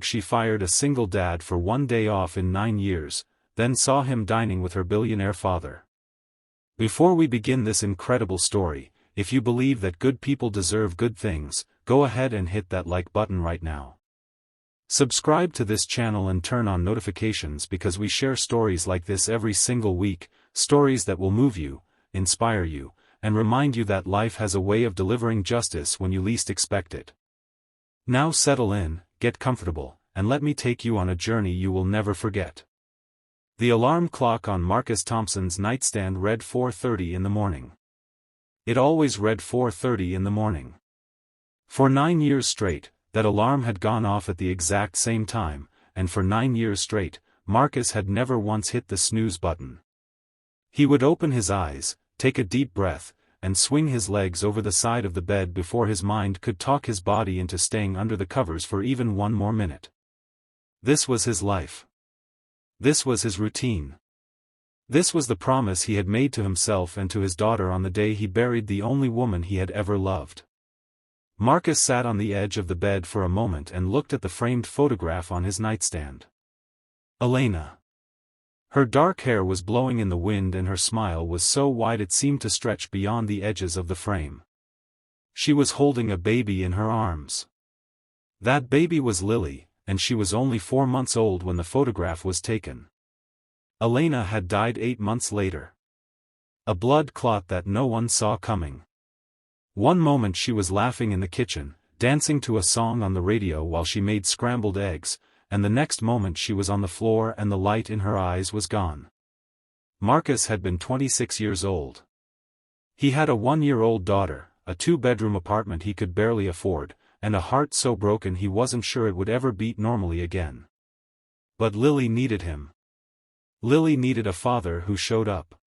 She fired a single dad for one day off in 9 years, then saw him dining with her billionaire father. Before we begin this incredible story, if you believe that good people deserve good things, go ahead and hit that like button right now. Subscribe to this channel and turn on notifications because we share stories like this every single week, stories that will move you, inspire you, and remind you that life has a way of delivering justice when you least expect it. Now settle in, get comfortable, and let me take you on a journey you will never forget. The alarm clock on Marcus Thompson's nightstand read 4:30 in the morning. It always read 4:30 in the morning. For 9 years straight, that alarm had gone off at the exact same time, and for 9 years straight, Marcus had never once hit the snooze button. He would open his eyes, take a deep breath, and swing his legs over the side of the bed before his mind could talk his body into staying under the covers for even one more minute. This was his life. This was his routine. This was the promise he had made to himself and to his daughter on the day he buried the only woman he had ever loved. Marcus sat on the edge of the bed for a moment and looked at the framed photograph on his nightstand. Elena. Her dark hair was blowing in the wind and her smile was so wide it seemed to stretch beyond the edges of the frame. She was holding a baby in her arms. That baby was Lily, and she was only 4 months old when the photograph was taken. Elena had died 8 months later. A blood clot that no one saw coming. One moment she was laughing in the kitchen, dancing to a song on the radio while she made scrambled eggs, and the next moment she was on the floor and the light in her eyes was gone. Marcus had been 26 years old. He had a 1-year-old daughter, a 2-bedroom apartment he could barely afford, and a heart so broken he wasn't sure it would ever beat normally again. But Lily needed him. Lily needed a father who showed up.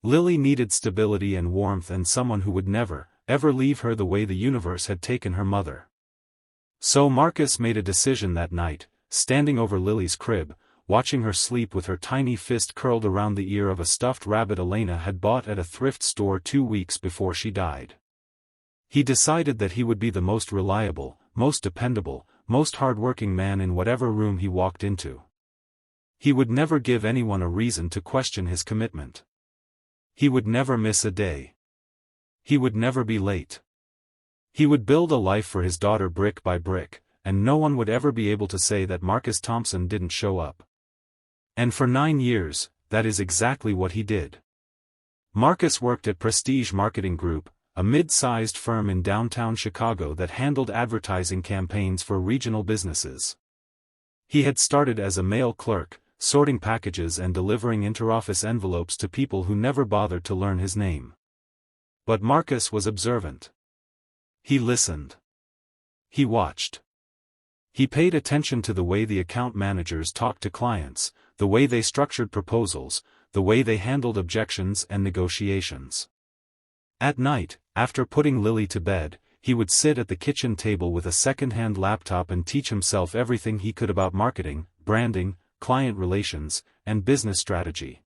Lily needed stability and warmth and someone who would never, ever leave her the way the universe had taken her mother. So Marcus made a decision that night, standing over Lily's crib, watching her sleep with her tiny fist curled around the ear of a stuffed rabbit Elena had bought at a thrift store 2 weeks before she died. He decided that he would be the most reliable, most dependable, most hard-working man in whatever room he walked into. He would never give anyone a reason to question his commitment. He would never miss a day. He would never be late. He would build a life for his daughter brick by brick, and no one would ever be able to say that Marcus Thompson didn't show up. And for 9 years, that is exactly what he did. Marcus worked at Prestige Marketing Group, a mid-sized firm in downtown Chicago that handled advertising campaigns for regional businesses. He had started as a mail clerk, sorting packages and delivering interoffice envelopes to people who never bothered to learn his name. But Marcus was observant. He listened. He watched. He paid attention to the way the account managers talked to clients, the way they structured proposals, the way they handled objections and negotiations. At night, after putting Lily to bed, he would sit at the kitchen table with a second-hand laptop and teach himself everything he could about marketing, branding, client relations, and business strategy.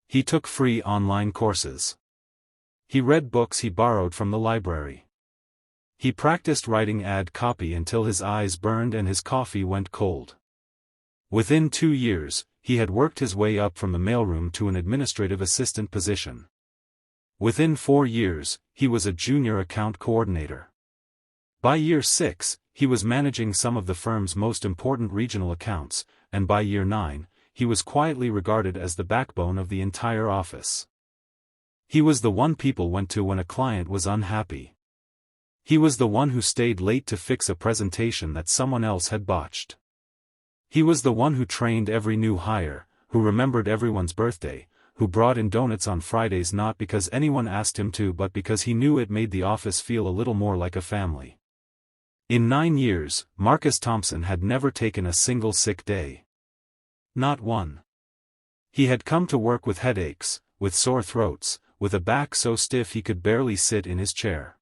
He took free online courses. He read books he borrowed from the library. He practiced writing ad copy until his eyes burned and his coffee went cold. Within 2 years, he had worked his way up from the mailroom to an administrative assistant position. Within 4 years, he was a junior account coordinator. By year 6, he was managing some of the firm's most important regional accounts, and by year 9, he was quietly regarded as the backbone of the entire office. He was the one people went to when a client was unhappy. He was the one who stayed late to fix a presentation that someone else had botched. He was the one who trained every new hire, who remembered everyone's birthday, who brought in donuts on Fridays not because anyone asked him to but because he knew it made the office feel a little more like a family. In 9 years, Marcus Thompson had never taken a single sick day. Not one. He had come to work with headaches, with sore throats, with a back so stiff he could barely sit in his chair.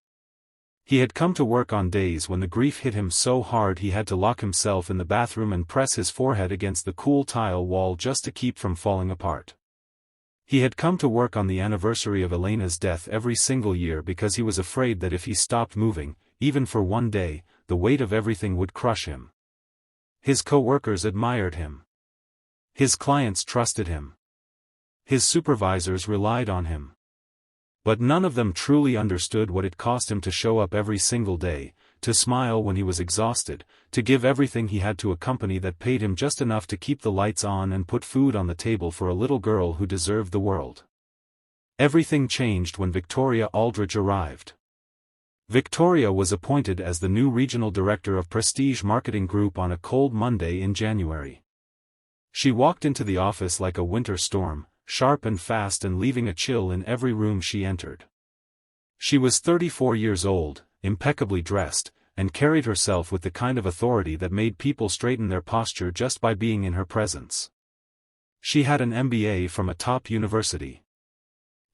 He had come to work on days when the grief hit him so hard he had to lock himself in the bathroom and press his forehead against the cool tile wall just to keep from falling apart. He had come to work on the anniversary of Elena's death every single year because he was afraid that if he stopped moving, even for one day, the weight of everything would crush him. His co-workers admired him. His clients trusted him. His supervisors relied on him. But none of them truly understood what it cost him to show up every single day, to smile when he was exhausted, to give everything he had to a company that paid him just enough to keep the lights on and put food on the table for a little girl who deserved the world. Everything changed when Victoria Aldrich arrived. Victoria was appointed as the new regional director of Prestige Marketing Group on a cold Monday in January. She walked into the office like a winter storm, sharp and fast and leaving a chill in every room she entered. She was 34 years old, impeccably dressed, and carried herself with the kind of authority that made people straighten their posture just by being in her presence. She had an MBA from a top university.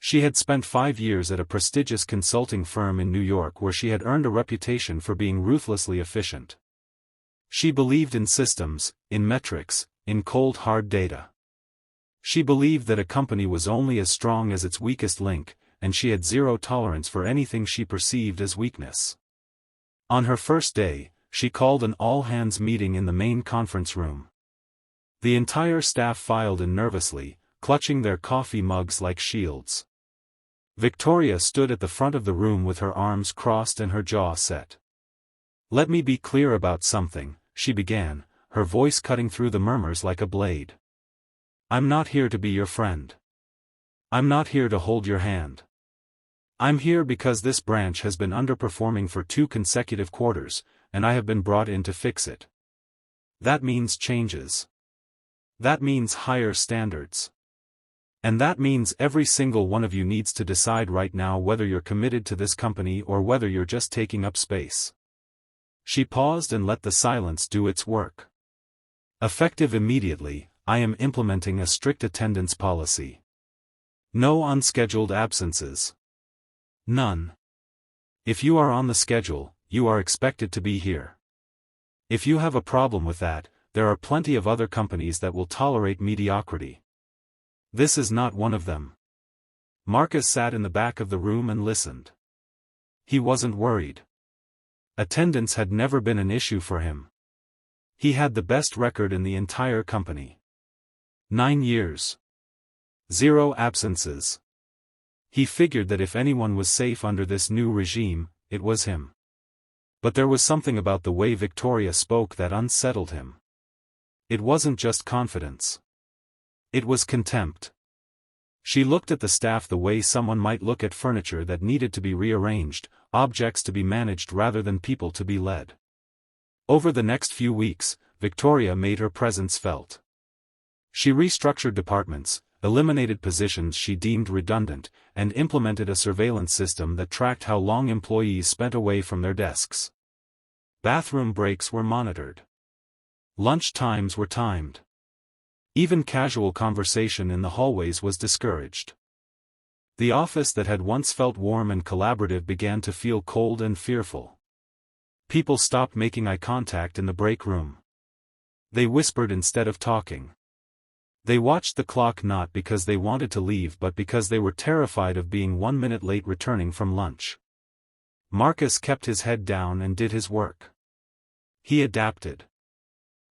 She had spent 5 years at a prestigious consulting firm in New York where she had earned a reputation for being ruthlessly efficient. She believed in systems, in metrics, in cold hard data. She believed that a company was only as strong as its weakest link, and she had zero tolerance for anything she perceived as weakness. On her first day, she called an all-hands meeting in the main conference room. The entire staff filed in nervously, clutching their coffee mugs like shields. Victoria stood at the front of the room with her arms crossed and her jaw set. "Let me be clear about something," she began, her voice cutting through the murmurs like a blade. "I'm not here to be your friend. I'm not here to hold your hand. I'm here because this branch has been underperforming for 2 consecutive quarters, and I have been brought in to fix it. That means changes. That means higher standards. And that means every single one of you needs to decide right now whether you're committed to this company or whether you're just taking up space." She paused and let the silence do its work. "Effective immediately, I am implementing a strict attendance policy. No unscheduled absences. None. If you are on the schedule, you are expected to be here. If you have a problem with that, there are plenty of other companies that will tolerate mediocrity. This is not one of them." Marcus sat in the back of the room and listened. He wasn't worried. Attendance had never been an issue for him. He had the best record in the entire company. 9 years. 0 absences. He figured that if anyone was safe under this new regime, it was him. But there was something about the way Victoria spoke that unsettled him. It wasn't just confidence. It was contempt. She looked at the staff the way someone might look at furniture that needed to be rearranged, objects to be managed rather than people to be led. Over the next few weeks, Victoria made her presence felt. She restructured departments, eliminated positions she deemed redundant, and implemented a surveillance system that tracked how long employees spent away from their desks. Bathroom breaks were monitored. Lunch times were timed. Even casual conversation in the hallways was discouraged. The office that had once felt warm and collaborative began to feel cold and fearful. People stopped making eye contact in the break room. They whispered instead of talking. They watched the clock not because they wanted to leave but because they were terrified of being 1 minute late returning from lunch. Marcus kept his head down and did his work. He adapted.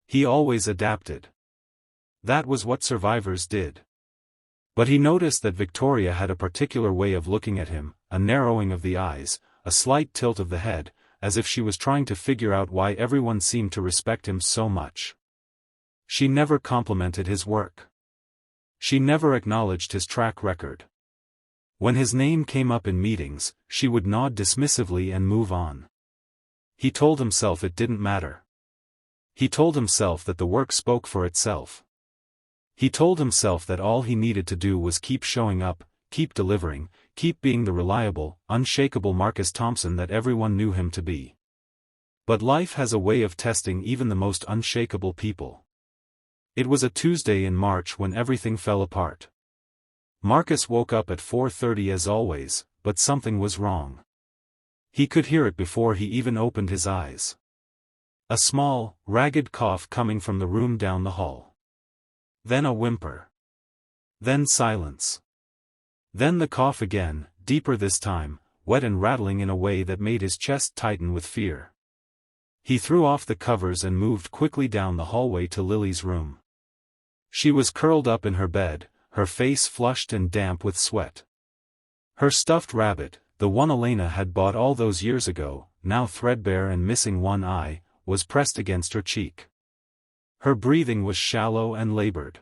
He always adapted. That was what survivors did. But he noticed that Victoria had a particular way of looking at him, a narrowing of the eyes, a slight tilt of the head, as if she was trying to figure out why everyone seemed to respect him so much. She never complimented his work. She never acknowledged his track record. When his name came up in meetings, she would nod dismissively and move on. He told himself it didn't matter. He told himself that the work spoke for itself. He told himself that all he needed to do was keep showing up, keep delivering, keep being the reliable, unshakable Marcus Thompson that everyone knew him to be. But life has a way of testing even the most unshakable people. It was a Tuesday in March when everything fell apart. Marcus woke up at 4:30 as always, but something was wrong. He could hear it before he even opened his eyes. A small, ragged cough coming from the room down the hall. Then a whimper. Then silence. Then the cough again, deeper this time, wet and rattling in a way that made his chest tighten with fear. He threw off the covers and moved quickly down the hallway to Lily's room. She was curled up in her bed, her face flushed and damp with sweat. Her stuffed rabbit, the one Elena had bought all those years ago, now threadbare and missing one eye, was pressed against her cheek. Her breathing was shallow and labored.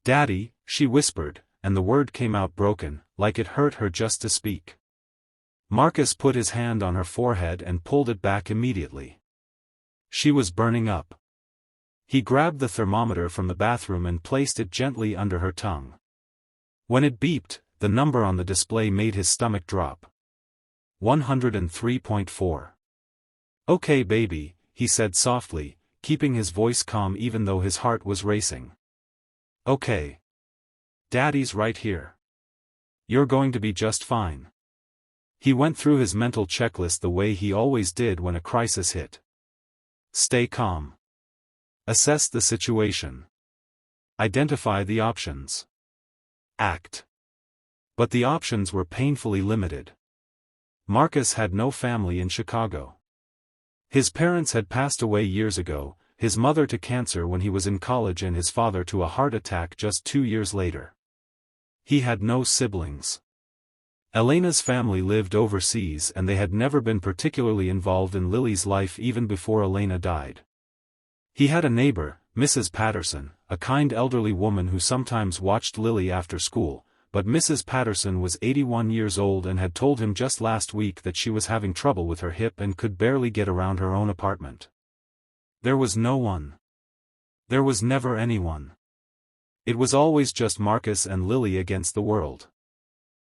"Daddy," she whispered, and the word came out broken, like it hurt her just to speak. Marcus put his hand on her forehead and pulled it back immediately. She was burning up. He grabbed the thermometer from the bathroom and placed it gently under her tongue. When it beeped, the number on the display made his stomach drop. 103.4. "Okay, baby," he said softly, keeping his voice calm even though his heart was racing. "Okay. Daddy's right here. You're going to be just fine." He went through his mental checklist the way he always did when a crisis hit. Stay calm. Assess the situation. Identify the options. Act. But the options were painfully limited. Marcus had no family in Chicago. His parents had passed away years ago, his mother to cancer when he was in college and his father to a heart attack just 2 years later. He had no siblings. Elena's family lived overseas and they had never been particularly involved in Lily's life even before Elena died. He had a neighbor, Mrs. Patterson, a kind elderly woman who sometimes watched Lily after school, but Mrs. Patterson was 81 years old and had told him just last week that she was having trouble with her hip and could barely get around her own apartment. There was no one. There was never anyone. It was always just Marcus and Lily against the world.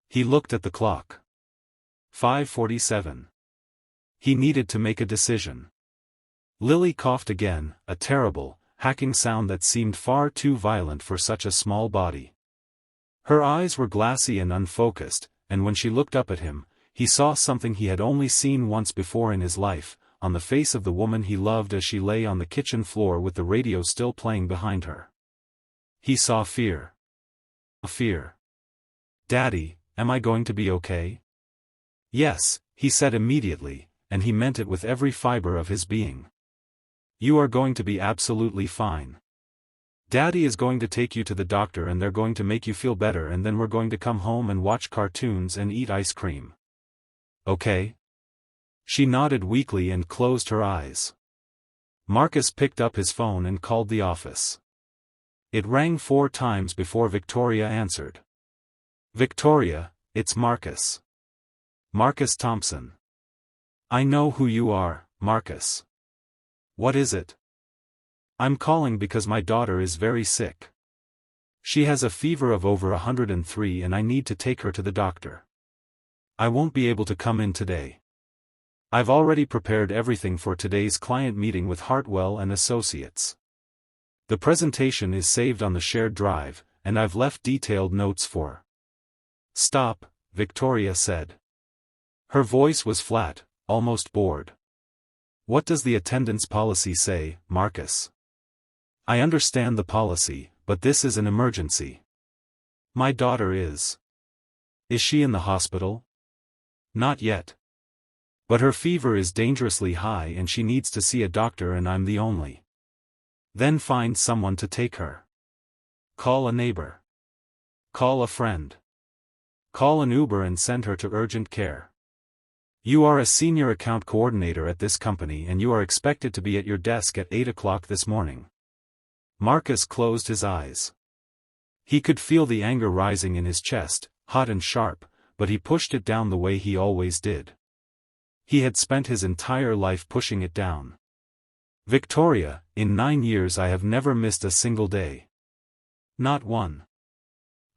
He looked at the clock. 5:47. He needed to make a decision. Lily coughed again, a terrible, hacking sound that seemed far too violent for such a small body. Her eyes were glassy and unfocused, and when she looked up at him, he saw something he had only seen once before in his life, on the face of the woman he loved as she lay on the kitchen floor with the radio still playing behind her. He saw fear. Fear. "Daddy, am I going to be okay?" "Yes," he said immediately, and he meant it with every fiber of his being. "You are going to be absolutely fine. Daddy is going to take you to the doctor and they're going to make you feel better and then we're going to come home and watch cartoons and eat ice cream. Okay?" She nodded weakly and closed her eyes. Marcus picked up his phone and called the office. It rang 4 times before Victoria answered. "Victoria, it's Marcus. Marcus Thompson." "I know who you are, Marcus." "What is it?" "I'm calling because my daughter is very sick. She has a fever of over 103 and I need to take her to the doctor. I won't be able to come in today. I've already prepared everything for today's client meeting with Hartwell and Associates. The presentation is saved on the shared drive, and I've left detailed notes for." "Stop," Victoria said. Her voice was flat, almost bored. "What does the attendance policy say, Marcus?" "I understand the policy, but this is an emergency." "My daughter is. Is she in the hospital?" "Not yet. But her fever is dangerously high and she needs to see a doctor and I'm the only." "Then find someone to take her. Call a neighbor. Call a friend. Call an Uber and send her to urgent care. You are a senior account coordinator at this company and you are expected to be at your desk at 8 o'clock this morning." Marcus closed his eyes. He could feel the anger rising in his chest, hot and sharp, but he pushed it down the way he always did. He had spent his entire life pushing it down. "Victoria, in 9 years I have never missed a single day. Not one.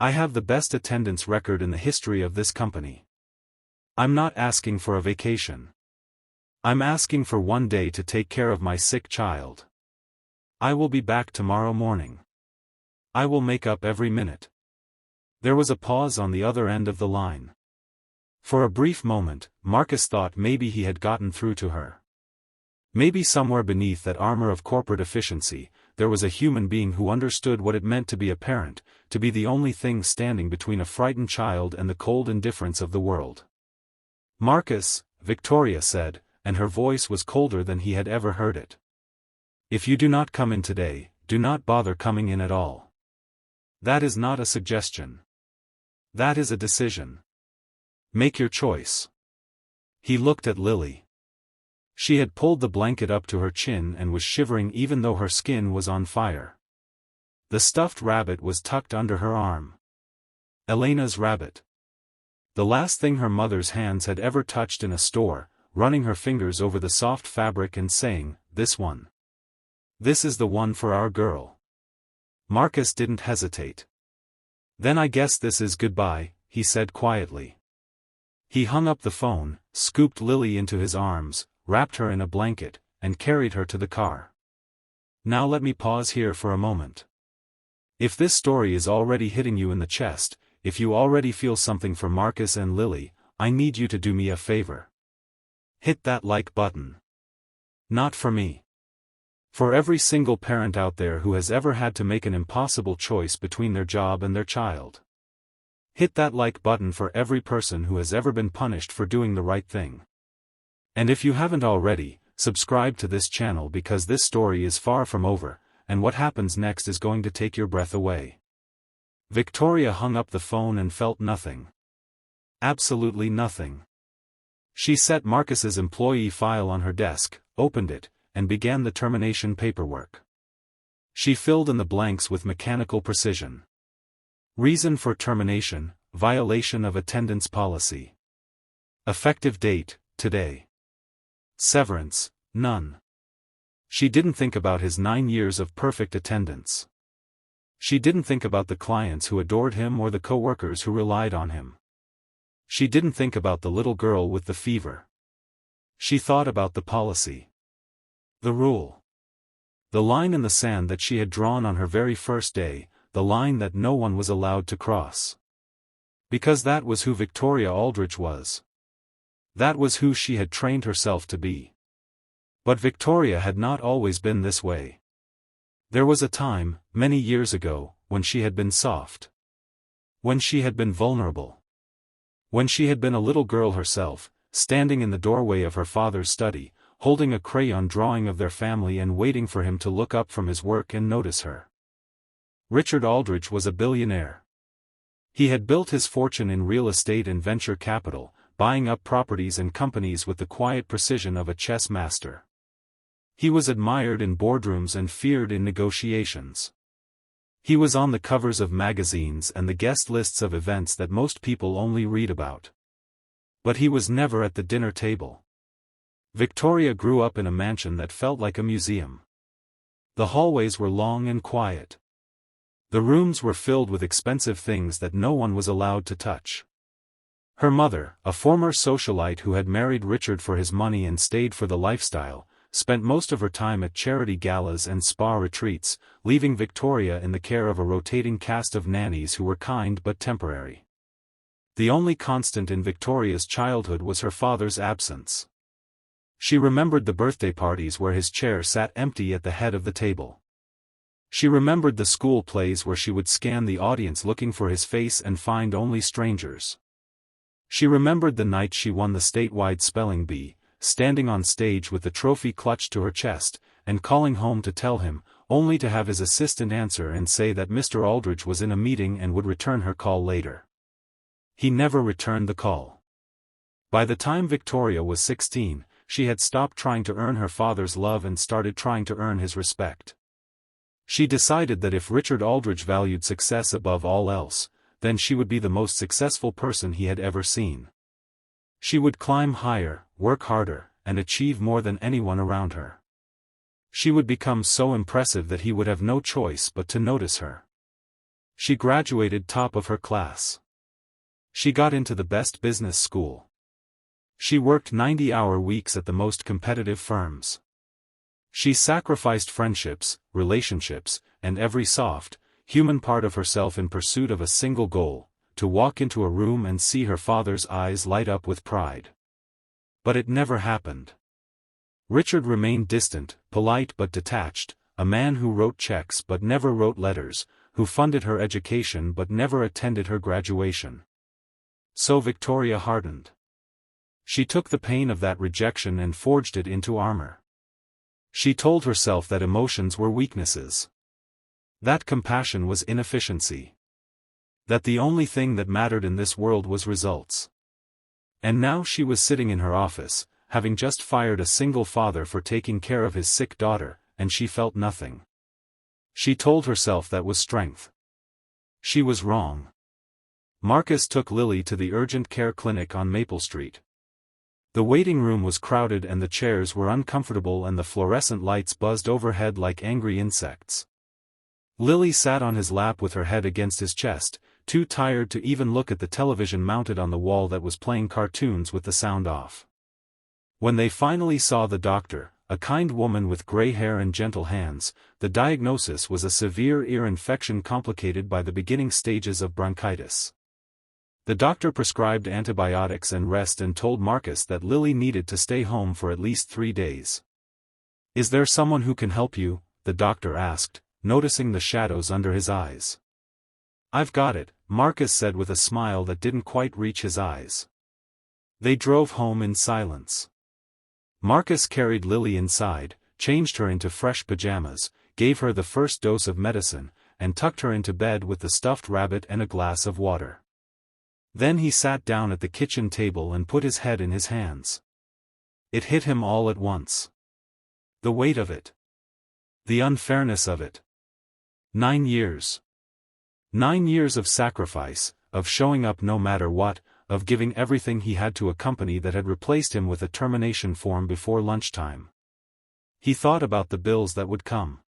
I have the best attendance record in the history of this company. I'm not asking for a vacation. I'm asking for 1 day to take care of my sick child. I will be back tomorrow morning. I will make up every minute." There was a pause on the other end of the line. For a brief moment, Marcus thought maybe he had gotten through to her. Maybe somewhere beneath that armor of corporate efficiency, there was a human being who understood what it meant to be a parent, to be the only thing standing between a frightened child and the cold indifference of the world. "Marcus," Victoria said, and her voice was colder than he had ever heard it. If you do not come in today, do not bother coming in at all. That is not a suggestion. That is a decision. Make your choice. He looked at Lily. She had pulled the blanket up to her chin and was shivering even though her skin was on fire. The stuffed rabbit was tucked under her arm. Elena's rabbit. The last thing her mother's hands had ever touched in a store, running her fingers over the soft fabric and saying, "This one. This is the one for our girl." Marcus didn't hesitate. "Then I guess this is goodbye," he said quietly. He hung up the phone, scooped Lily into his arms, wrapped her in a blanket, and carried her to the car. Now let me pause here for a moment. If this story is already hitting you in the chest, if you already feel something for Marcus and Lily, I need you to do me a favor. Hit that like button. Not for me. For every single parent out there who has ever had to make an impossible choice between their job and their child. Hit that like button for every person who has ever been punished for doing the right thing. And if you haven't already, subscribe to this channel because this story is far from over, and what happens next is going to take your breath away. Victoria hung up the phone and felt nothing. Absolutely nothing. She set Marcus's employee file on her desk, opened it, and began the termination paperwork. She filled in the blanks with mechanical precision. Reason for termination: violation of attendance policy. Effective date: today. Severance: none. She didn't think about his 9 years of perfect attendance. She didn't think about the clients who adored him or the co-workers who relied on him. She didn't think about the little girl with the fever. She thought about the policy. The rule. The line in the sand that she had drawn on her very first day, the line that no one was allowed to cross. Because that was who Victoria Aldrich was. That was who she had trained herself to be. But Victoria had not always been this way. There was a time, many years ago, when she had been soft. When she had been vulnerable. When she had been a little girl herself, standing in the doorway of her father's study, holding a crayon drawing of their family and waiting for him to look up from his work and notice her. Richard Aldrich was a billionaire. He had built his fortune in real estate and venture capital, buying up properties and companies with the quiet precision of a chess master. He was admired in boardrooms and feared in negotiations. He was on the covers of magazines and the guest lists of events that most people only read about. But he was never at the dinner table. Victoria grew up in a mansion that felt like a museum. The hallways were long and quiet. The rooms were filled with expensive things that no one was allowed to touch. Her mother, a former socialite who had married Richard for his money and stayed for the lifestyle, spent most of her time at charity galas and spa retreats, leaving Victoria in the care of a rotating cast of nannies who were kind but temporary. The only constant in Victoria's childhood was her father's absence. She remembered the birthday parties where his chair sat empty at the head of the table. She remembered the school plays where she would scan the audience looking for his face and find only strangers. She remembered the night she won the statewide spelling bee, standing on stage with the trophy clutched to her chest, and calling home to tell him, only to have his assistant answer and say that Mr. Aldrich was in a meeting and would return her call later. He never returned the call. By the time Victoria was 16, she had stopped trying to earn her father's love and started trying to earn his respect. She decided that if Richard Aldrich valued success above all else, then she would be the most successful person he had ever seen. She would climb higher, work harder, and achieve more than anyone around her. She would become so impressive that he would have no choice but to notice her. She graduated top of her class. She got into the best business school. She worked 90-hour weeks at the most competitive firms. She sacrificed friendships, relationships, and every soft, human part of herself in pursuit of a single goal: to walk into a room and see her father's eyes light up with pride. But it never happened. Richard remained distant, polite but detached, a man who wrote checks but never wrote letters, who funded her education but never attended her graduation. So Victoria hardened. She took the pain of that rejection and forged it into armor. She told herself that emotions were weaknesses. That compassion was inefficiency. That the only thing that mattered in this world was results. And now she was sitting in her office, having just fired a single father for taking care of his sick daughter, and she felt nothing. She told herself that was strength. She was wrong. Marcus took Lily to the urgent care clinic on Maple Street. The waiting room was crowded and the chairs were uncomfortable and the fluorescent lights buzzed overhead like angry insects. Lily sat on his lap with her head against his chest, too tired to even look at the television mounted on the wall that was playing cartoons with the sound off. When they finally saw the doctor, a kind woman with gray hair and gentle hands, the diagnosis was a severe ear infection complicated by the beginning stages of bronchitis. The doctor prescribed antibiotics and rest and told Marcus that Lily needed to stay home for at least 3 days. "Is there someone who can help you?" the doctor asked, noticing the shadows under his eyes. "I've got it," Marcus said with a smile that didn't quite reach his eyes. They drove home in silence. Marcus carried Lily inside, changed her into fresh pajamas, gave her the first dose of medicine, and tucked her into bed with the stuffed rabbit and a glass of water. Then he sat down at the kitchen table and put his head in his hands. It hit him all at once. The weight of it. The unfairness of it. 9 years. 9 years of sacrifice, of showing up no matter what, of giving everything he had to a company that had replaced him with a termination form before lunchtime. He thought about the bills that would come.